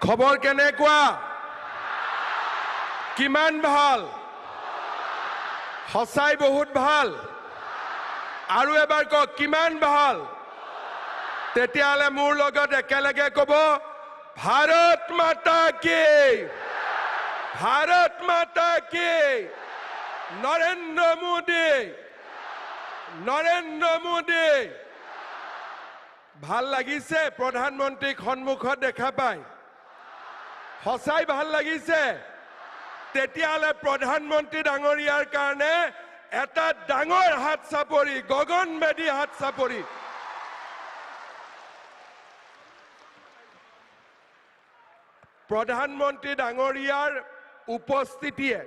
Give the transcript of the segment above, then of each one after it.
খবৰ কেনেকুৱা কিমান ভাল সঁচাই বহুত ভাল আৰু এবাৰ কক কিমান ভাল তেতিয়ালে মোৰ লগত একেলগে কব ভাৰত মাতা কি নৰেন্দ্ৰ মোদী ভাল লাগিছে প্ৰধানমন্ত্ৰীক সন্মুখত দেখা পাই সঁচাই ভাল লাগিছে তেতিয়ালে প্ৰধানমন্ত্ৰী ডাঙৰীয়াৰ কাৰণে এটা ডাঙৰ হাত চাপৰি গগনভেদী হাত চাপৰি প্ৰধানমন্ত্ৰী ডাঙৰীয়াৰ উপস্থিতিয়ে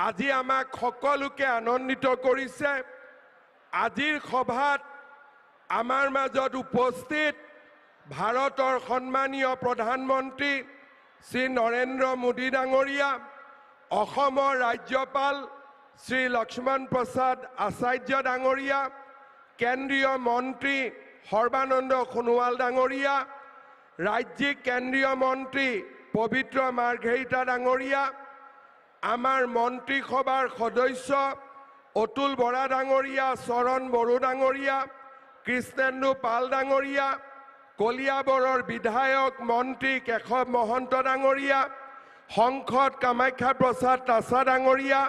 আজি আমাক সকলোকে আনন্দিত কৰিছে আজিৰ সভাত আমাৰ মাজত উপস্থিত ভাৰতৰ সন্মানীয় প্ৰধানমন্ত্ৰী শ্ৰী নৰেন্দ্ৰ মোদী ডাঙৰীয়া অসমৰ ৰাজ্যপাল শ্ৰী লক্ষ্মণ প্ৰসাদ আচাৰ্য ডাঙৰীয়া কেন্দ্ৰীয় মন্ত্ৰী সৰ্বানন্দ সোণোৱাল ডাঙৰীয়া ৰাজ্যিক কেন্দ্ৰীয় মন্ত্ৰী পবিত্ৰ মাৰ্ঘেৰিটা ডাঙৰীয়া আমাৰ মন্ত্ৰীসভাৰ সদস্য অতুল বৰা ডাঙৰীয়া চৰণ বড়ো ডাঙৰীয়া কৃষ্ণেন্দু পাল ডাঙৰীয়া কলিয়াবৰৰ বিধায়ক মন্ত্ৰী কেশৱ মহন্ত ডাঙৰীয়া সংসদ কামাখ্যা প্ৰসাদ তাছা ডাঙৰীয়া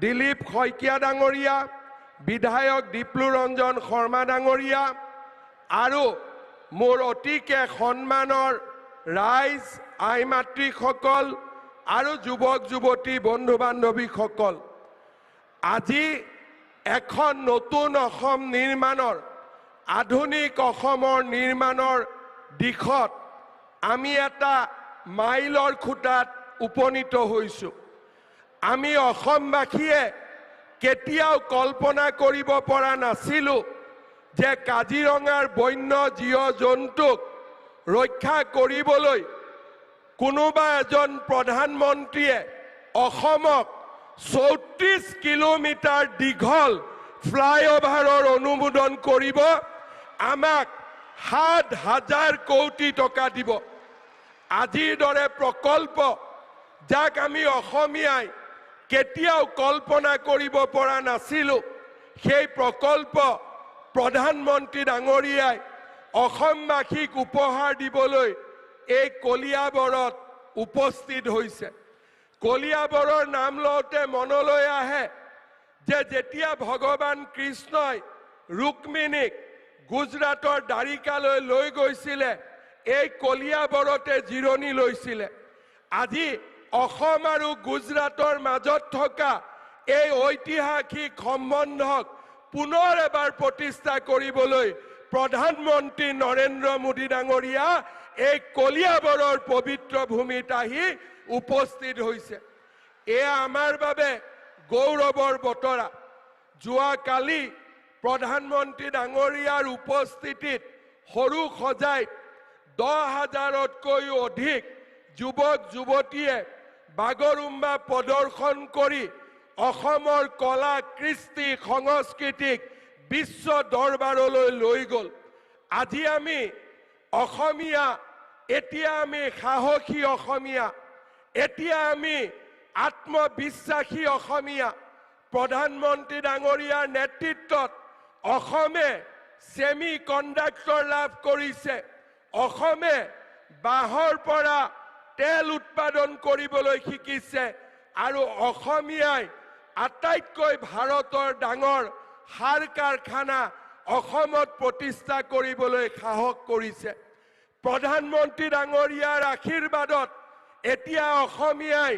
দিলীপ শইকীয়া ডাঙৰীয়া বিধায়ক দীপ্লু ৰঞ্জন শৰ্মা ডাঙৰীয়া আৰু মোৰ অতিকে সন্মানৰ ৰাইজ আই মাতৃসকল আৰু যুৱক যুৱতী বন্ধু বান্ধৱীসকল আজি এখন নতুন অসম নিৰ্মাণৰ আধুনিক অসমৰ নিৰ্মাণৰ দিশত আমি এটা মাইলৰ খুঁটাত উপনীত হৈছোঁ আমি অসমবাসীয়ে কেতিয়াও কল্পনা কৰিব পৰা নাছিলোঁ যে কাজিৰঙাৰ বন্য জীৱ জন্তুক ৰক্ষা কৰিবলৈ কোনোবা এজন প্ৰধানমন্ত্ৰীয়ে অসমক ৩৪ কিলোমিটাৰ দীঘল ফ্লাইঅভাৰৰ অনুমোদন কৰিব আমাক ৭,০০০ কোটি টকা দিব আজিৰ দৰে প্ৰকল্প যাক আমি অসমীয়াই কেতিয়াও কল্পনা কৰিব পৰা নাছিলোঁ সেই প্ৰকল্প প্ৰধানমন্ত্ৰী ডাঙৰীয়াই অসমবাসীক উপহাৰ দিবলৈ এই কলিয়াবৰত উপস্থিত হৈছে কলিয়াবৰৰ নাম লওঁতে মনলৈ আহে যে যেতিয়া ভগৱান কৃষ্ণই ৰুক্মিণীক গুজৰাটৰ দ্বাৰিকালৈ লৈ গৈছিলে এই কলিয়াবৰতে জিৰণি লৈছিলে আজি অসম আৰু গুজৰাটৰ মাজত থকা এই ঐতিহাসিক সম্বন্ধক পুনৰ এবাৰ প্ৰতিষ্ঠা কৰিবলৈ প্ৰধানমন্ত্ৰী নৰেন্দ্ৰ মোদী ডাঙৰীয়া এই কলিয়াবৰৰ পবিত্ৰ ভূমিত আহি উপস্থিত হৈছে এয়া আমাৰ বাবে গৌৰৱৰ বতৰা যোৱাকালি প্ৰধানমন্ত্ৰী ডাঙৰীয়াৰ উপস্থিতিত সৰু সজাইত ১০,০০০তকৈও অধিক যুৱক যুৱতীয়ে বাগৰুম্বা প্ৰদৰ্শন কৰি অসমৰ কলা কৃষ্টি সংস্কৃতিক বিশ্ব দৰবাৰলৈ লৈ গ'ল আজি আমি অসমীয়া এতিয়া আমি সাহসী অসমীয়া এতিয়া আমি আত্মবিশ্বাসী অসমীয়া প্ৰধানমন্ত্ৰী ডাঙৰীয়াৰ নেতৃত্বত অসমে সেমি কণ্ডাক্টৰ লাভ কৰিছে অসমে বাঁহৰ পৰা তেল উৎপাদন কৰিবলৈ শিকিছে আৰু অসমীয়াই আটাইতকৈ ভাৰতৰ ডাঙৰ সাৰ কাৰখানা অসমত প্ৰতিষ্ঠা কৰিবলৈ সাহস কৰিছে প্ৰধানমন্ত্ৰী ডাঙৰীয়াৰ আশীৰ্বাদত এতিয়া অসমীয়াই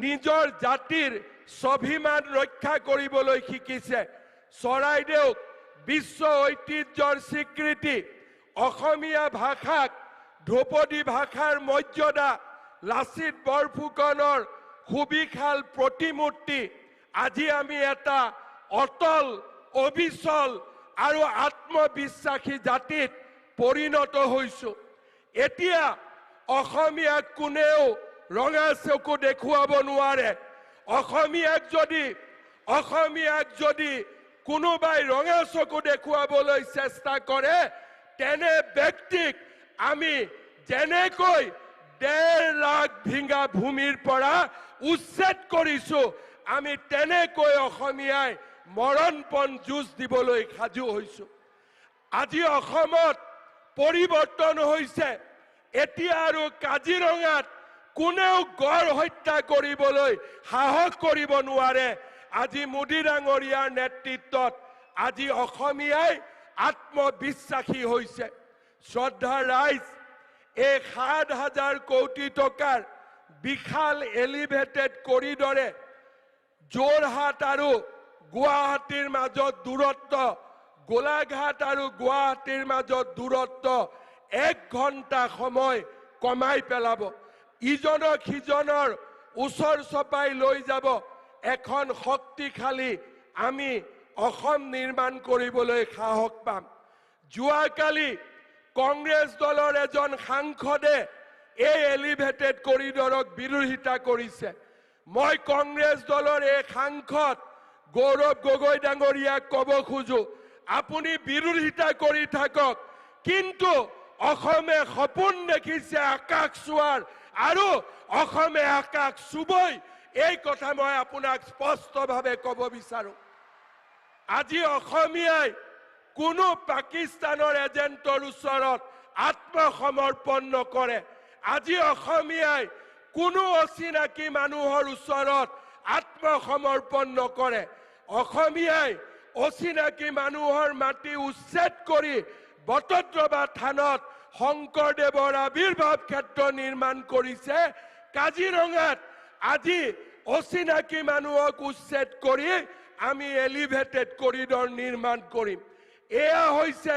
নিজৰ জাতিৰ স্বাভিমান ৰক্ষা কৰিবলৈ শিকিছে চৰাইদেউক বিশ্ব ঐতিহ্যৰ স্বীকৃতি অসমীয়া ভাষাক ধ্ৰুপদী ভাষাৰ মৰ্যাদা লাচিত বৰফুকনৰ সুবিশাল প্ৰতিমূৰ্তি আজি আমি এটা অটল অবিচল আৰু আত্মবিশ্বাসী জাতিত পৰিণত হৈছোঁ এতিয়া অসমীয়াক কোনেও ৰঙা চকু দেখুৱাব নোৱাৰে অসমীয়াক যদি কোনোবাই ৰঙা চকু দেখুৱাবলৈ চেষ্টা কৰে তেনে ব্যক্তিক আমি যেনেকৈ 1.5 লাখ ভিঙা ভূমিৰ পৰা উচ্ছেদ কৰিছো। আমি তেনেকৈ অসমীয়াই মৰণপণ যুঁজ দিবলৈ সাজু হৈছো। আজি অসমত পৰিৱৰ্তন হৈছে। এতিয়া আৰু কাজিৰঙাত কোনেও গড় হত্যা কৰিবলৈ সাহস কৰিব নোৱাৰে। আজি মোদী ডাঙৰীয়াৰ নেতৃত্বত আজি অসমীয়াই আত্মবিশ্বাসী হৈছে। শ্ৰদ্ধা ৰাইজ, এই 7,000 কোটি টকাৰ বিশাল এলিভেটেড কৰিডৰে যোৰহাট আৰু গুৱাহাটীৰ মাজত দূৰত্ব, গোলাঘাট আৰু গুৱাহাটীৰ মাজত দূৰত্ব 1 ঘণ্টা সময় কমাই পেলাব। ইজনক সিজনৰ ওচৰ চপাই লৈ যাব। এখন শক্তিশালী আমি অসম নিৰ্মাণ কৰিবলৈ সাহস পাম। যোৱাকালি কংগ্ৰেছ দলৰ এজন সাংসদে এই এলিভেটেড কৰিডৰক বিৰোধিতা কৰিছে। মই কংগ্ৰেছ দলৰ এই সাংসদ গৌৰৱ গগৈ ডাঙৰীয়াক ক'ব খোজো, আপুনি বিৰোধিতা কৰি থাকক, কিন্তু অসমে সপোন দেখিছে আকাশ চোৱাৰ, আৰু অসমে আকাশ চুবই। এই কথা মই আপোনাক স্পষ্টভাৱে ক'ব বিচাৰো। আজি অসমীয়াই কোনো পাকিস্তানৰ এজেণ্টৰ ওচৰত আত্মসমৰ্পণ নকৰে। আজি অসমীয়াই কোনো অচিনাকি মানুহৰ ওচৰত আত্মসমৰ্পণ নকৰে। অসমীয়াই অচিনাকি মানুহৰ মাটি উচ্ছেদ কৰি বটদ্ৰৱা থানত শংকৰদেৱৰ আবিৰ্ভাৱ ক্ষেত্ৰ নিৰ্মাণ কৰিছে। কাজিৰঙাত আজি অচিনাকি মানুহক উচ্ছেদ কৰি আমি এলিভেটেড কৰিডৰ নিৰ্মাণ কৰিম। এয়া হৈছে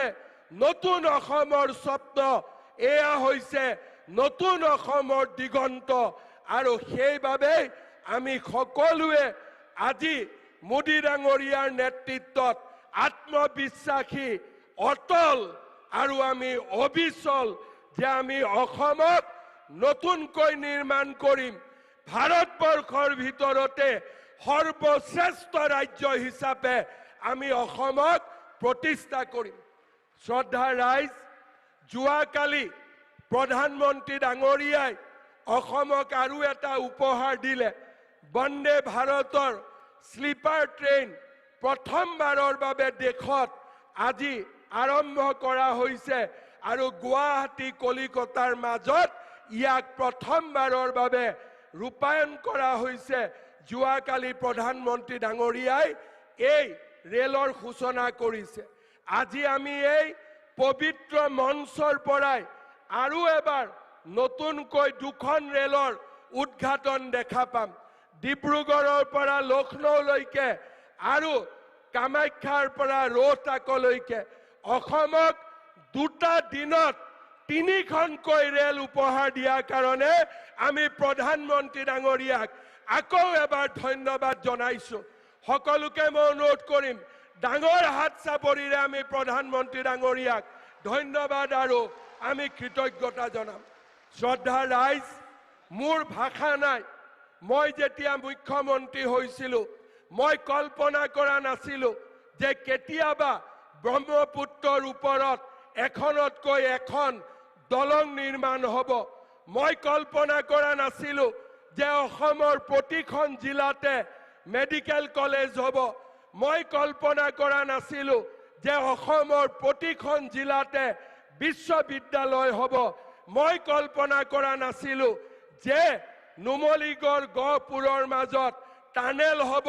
নতুন অসমৰ স্বপ্ন, এয়া হৈছে নতুন অসমৰ দিগন্ত। আৰু সেইবাবে আমি সকলোৱে আজি মোদী ডাঙৰীয়াৰ নেতৃত্বত আত্মবিশ্বাসী, অটল আৰু আমি অবিচল যে আমি অসমক নতুনকৈ নিৰ্মাণ কৰিম। ভাৰতবৰ্ষৰ ভিতৰতে সৰ্বশ্ৰেষ্ঠ ৰাজ্য হিচাপে আমি অসমক প্ৰতিষ্ঠা কৰিম। শ্ৰদ্ধা ৰাইজ, যোৱাকালি প্ৰধানমন্ত্ৰী ডাঙৰীয়াই অসমক আৰু এটা উপহাৰ দিলে। বন্দে ভাৰতৰ স্লিপাৰ ট্ৰেইন প্ৰথমবাৰৰ বাবে দেশত আজি আৰম্ভ কৰা হৈছে, আৰু গুৱাহাটী কলিকতাৰ মাজত ইয়াক প্ৰথমবাৰৰ বাবে ৰূপায়ণ কৰা হৈছে। যোৱাকালি প্ৰধানমন্ত্ৰী ডাঙৰীয়াই এই ৰেলৰ সূচনা কৰিছে। আজি আমি এই পবিত্ৰ মঞ্চৰ পৰাই আৰু এবাৰ নতুনকৈ 2খন ৰেলৰ উদ্ঘাটন দেখা পাম। ডিব্ৰুগড়ৰ পৰা লক্ষ্ণৌলৈকে আৰু কামাখ্যাৰ পৰা ৰোহটাকলৈকে অসমক 2টা দিনত 3খনকৈ ৰেল উপহাৰ দিয়াৰ কাৰণে আমি প্ৰধানমন্ত্ৰী ডাঙৰীয়াক আকৌ এবাৰ ধন্যবাদ জনাইছো। সকলোকে মই অনুৰোধ কৰিম, ডাঙৰ হাত চাপৰিৰে আমি প্ৰধানমন্ত্ৰী ডাঙৰীয়াক ধন্যবাদ আৰু আমি কৃতজ্ঞতা জনাম। শ্ৰদ্ধা ৰাইজ, মোৰ ভাষা নাই। মই যেতিয়া মুখ্যমন্ত্ৰী হৈছিলো, মই কল্পনা কৰা নাছিলো যে কেতিয়াবা ব্ৰহ্মপুত্ৰৰ ওপৰত এখনতকৈ এখন দলং নিৰ্মাণ হ'ব। মই কল্পনা কৰা নাছিলো যে অসমৰ প্ৰতিখন জিলাতে মেডিকেল কলেজ হ'ব। মই কল্পনা কৰা নাছিলো যে অসমৰ প্ৰতিখন জিলাতে বিশ্ববিদ্যালয় হ'ব। মই কল্পনা কৰা নাছিলো যে নুমলীগড় গহপুৰৰ মাজত টানেল হ'ব,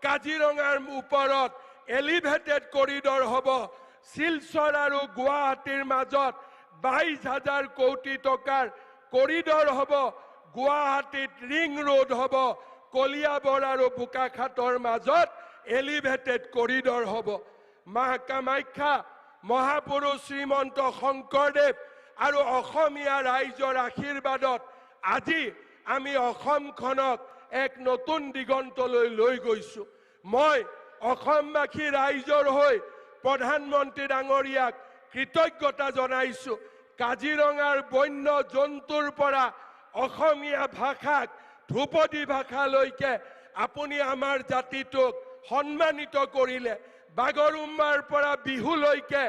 কাজিৰঙাৰ ওপৰত এলিভেটেড কৰিডৰ হ'ব, শিলচৰ আৰু গুৱাহাটীৰ মাজত 22,000 কোটি টকাৰ কৰিডৰ হ'ব, গুৱাহাটীত ৰিং ৰোড হ'ব, কলিয়াবৰ আৰু বোকাখাতৰ মাজত এলিভেটেড কৰিডৰ হ'ব। মা কামাখ্যা, মহাপুৰুষ শ্ৰীমন্ত শংকৰদেৱ আৰু অসমীয়া ৰাইজৰ আশীৰ্বাদত আজি আমি অসমখনক এক নতুন দিগন্তলৈ লৈ গৈছো। মই অসমবাসী ৰাইজৰ হৈ প্ৰধানমন্ত্ৰী ডাঙৰীয়াক কৃতজ্ঞতা জনাইছো। কাজিৰঙাৰ বন্য জন্তুৰ পৰা অসমীয়া ভাষাক ধ্ৰুপদী ভাষালৈকে আপুনি আমাৰ জাতিটোক সন্মানিত কৰিলে। বাগৰুম্বাৰ পৰা বিহুলৈকে,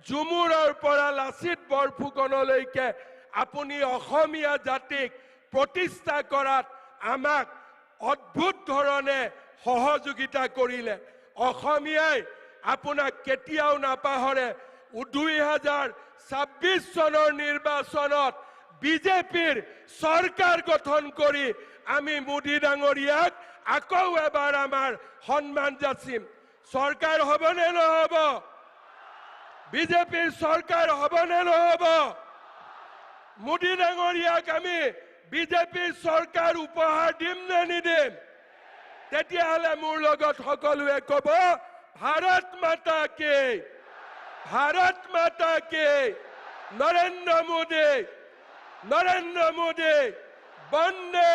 ঝুমুৰৰ পৰা লাচিত বৰফুকনলৈকে আপুনি অসমীয়া জাতিক প্ৰতিষ্ঠা কৰাত আমাক অদ্ভুত ধৰণে সহযোগিতা কৰিলে। অসমীয়াই আপোনাক কেতিয়াও নাপাহৰে। 2026 চনৰ নিৰ্বাচনত বিজেপিৰ চৰকাৰ গঠন কৰি আমি মোদী ডাঙৰীয়াক আকৌ এবাৰ আমাৰ সন্মান যাচিম। চৰকাৰ হ'বনে নহ'ব? বিজেপিৰ চৰকাৰ হ'বনে নহ'ব? মোদী ডাঙৰীয়াক আমি বিজেপিৰ চৰকাৰ উপহাৰ দিম নে নিদিম? তেতিয়াহ'লে মোৰ লগত সকলোৱে ক'ব, ভাৰত মাতা কি, ভাৰত মাতা কি, নৰেন্দ্ৰ মোদী, বন্দে